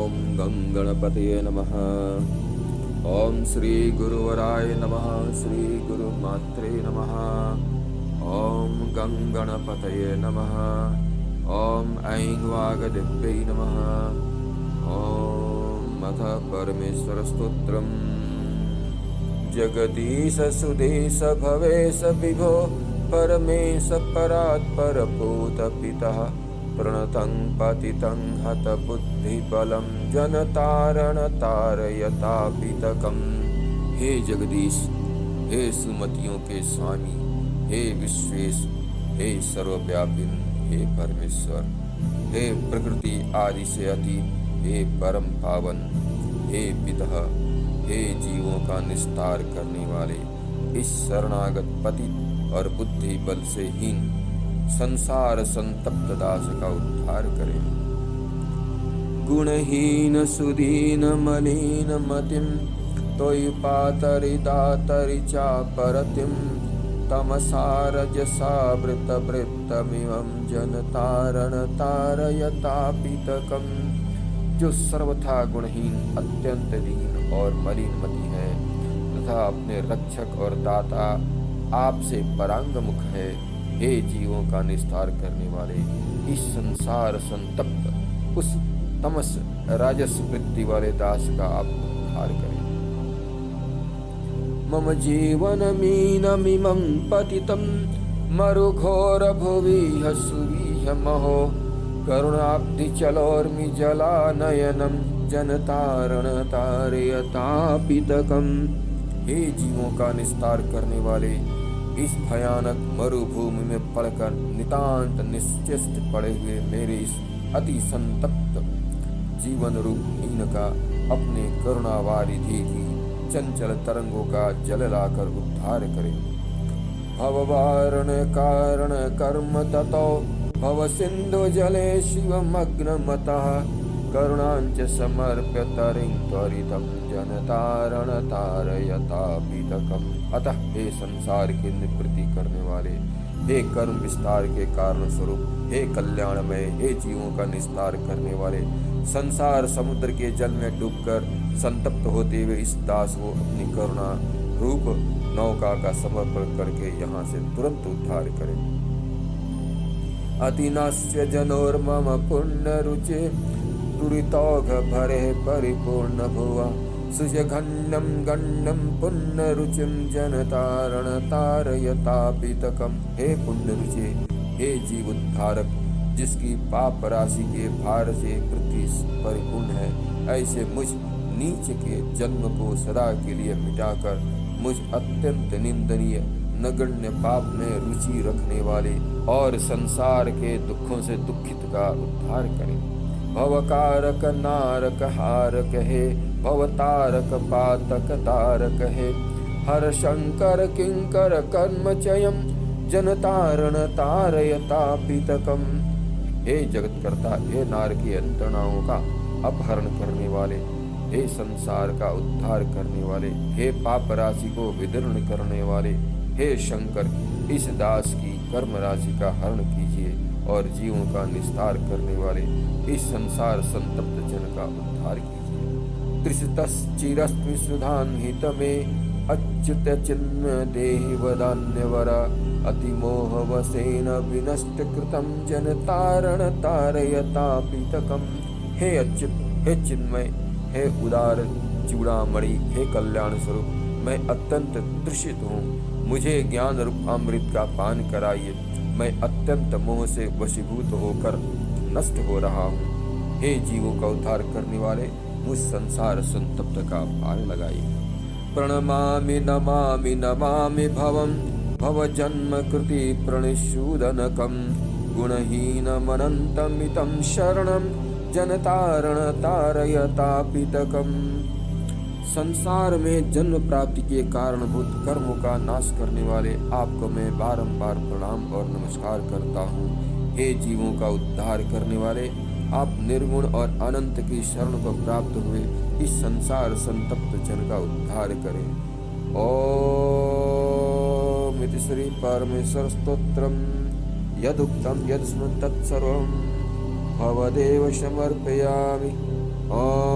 ओम गंगणपतये नमः। ओम श्री गुरुवराय नमः। श्री गुरुमात्रे नमः। ओम गंगणपतये नमः। ओम ऐं वागदिव्यै नमः। ओम अथ परमेश्वर स्तोत्रम्। जगदीश सुदेश भवेश विभो परमेश परात्पर भूत पितः प्रणतं पतितं हतबुद्धिबलं जनतारण तारयतापितकम्। हे जगदीश, हे सुमतियों के स्वामी, हे विश्वेश, हे सर्वव्यापी, हे परमेश्वर, हे प्रकृति आदि से अतीत, हे परम पावन, हे पितः, हे जीवों का निस्तार करने वाले, इस शरणागत पतित और बुद्धि बल से हीन संसार संतप्त दास का उद्धार करें। गुणहीन सुदीन मलिन मतिम तोयि पातरि दातरि चापरतिम तमसारजसावृत वृत्तमिवं जनतारण तारयतापितकम्। जो सर्वथा गुणहीन, अत्यंत दीन और मलिन मति है तथा अपने रक्षक और दाता आपसे परांगमुख है, हे जीवों का निस्तार करने वाले, इस संसार संतप्त उस तमस राजस वृत्ति वाले दास का आप उद्धार करें। मम जीवन मीनमिमं पतितं मरुघोर भुवि सुवीह महो करुणाब्धि चलोर्मि जलानयनं जनतारण तारयतापितकम्। हे जीवों का निस्तार करने वाले, इस भयानक मरुभूमि में पड़कर नितांत निश्चेष्ट पड़े हुए मेरे इस अति संतप्त जीवन रूप हीन का अपने करुणावारिधि की चंचल तरंगों का जल लाकर उद्धार करें। भववारण कारण कर्म ततो भव सिंधु जले शिवमग्नमतः करुणांच समर्प्य तरिं त्वरितं जनतारण तारयतापितकम्। अतः हे संसार की निवृत्ति करने वाले, हे कर्म विस्तार के कारण स्वरूप, हे कल्याणमय, हे जीवों का निस्तार करने वाले, संसार समुद्र के जल में डूबकर संतप्त होते हुए इस दास को अपनी करुणा रूप नौका का समर्पण करके यहाँ से तुरंत उद्धार करें। अतिनास्य जनोर्मम पुण्य रुचि दुरितौघ भरे परिपूर्ण भुवा सुजघन्यं गण्यं पुण्य रुचिं जनतारण तारयतापितकम्। हे पुण्य रुचि, हे जीव उद्धारक, जिसकी पाप राशि के भार से पृथ्वी परिपूर्ण है, ऐसे मुझ नीच के जन्म को सदा के लिए मिटाकर मुझ अत्यंत निंदनीय नगण्य पाप में रुचि रखने वाले और संसार के दुखों से दुखित का उद्धार करें। भवकारक नारक हारक हे भवतारक पातक तारक हे हर शंकर किंकर कर्मचयम् जनतारण तारयतापितकम्। हे जगतकर्ता, हे नारकीय यंत्रणाओं का अपहरण करने वाले, हे संसार का उद्धार करने वाले, हे पाप राशि को विदीर्ण करने वाले, हे शंकर, इस दास की कर्म राशि का हरण कीजिए और जीवों का निस्तार करने वाले इस संसार संतप्त जन का उद्धार कीजिए। त्रिशतश्चिरस्मि सुधान्वित में अच्युत चिन्मय देहि वदान्यवरा अतिमोह वसेन विनष्ट कृतं जनतारण तारयतापितकम्। हे अच्युत, हे चिन्मय, हे उदार चूड़ामणि, हे कल्याण स्वरूप, मैं अत्यंत तृषित हूँ, मुझे ज्ञान रूप अमृत का पान कराइए, मैं अत्यंत मोह से वशीभूत होकर नष्ट हो रहा हूँ। हे जीवों का उद्धार करने वाले, मुझ संसार संतप्त का पार लगाइए। प्रणमामि नमामि नमामि भवं भव जन्म कृति प्रणिशूदनकम् गुणहीनमनन्तमितं शरणं जनतारण तारयतापितकम्। संसार में जन्म प्राप्ति के कारणभूत कर्मों का नाश करने वाले आपको मैं बारंबार प्रणाम और नमस्कार करता हूँ। हे जीवों का उद्धार करने वाले, आप निर्गुण और अनंत की शरण को प्राप्त हुए इस संसार संतप्त जन का उद्धार करें। ओम इति श्री परमेश्वर स्तोत्रम् यदुक्तं यद्स्मृतं तत्सर्वं भवदेव समर्पयामि। ॐ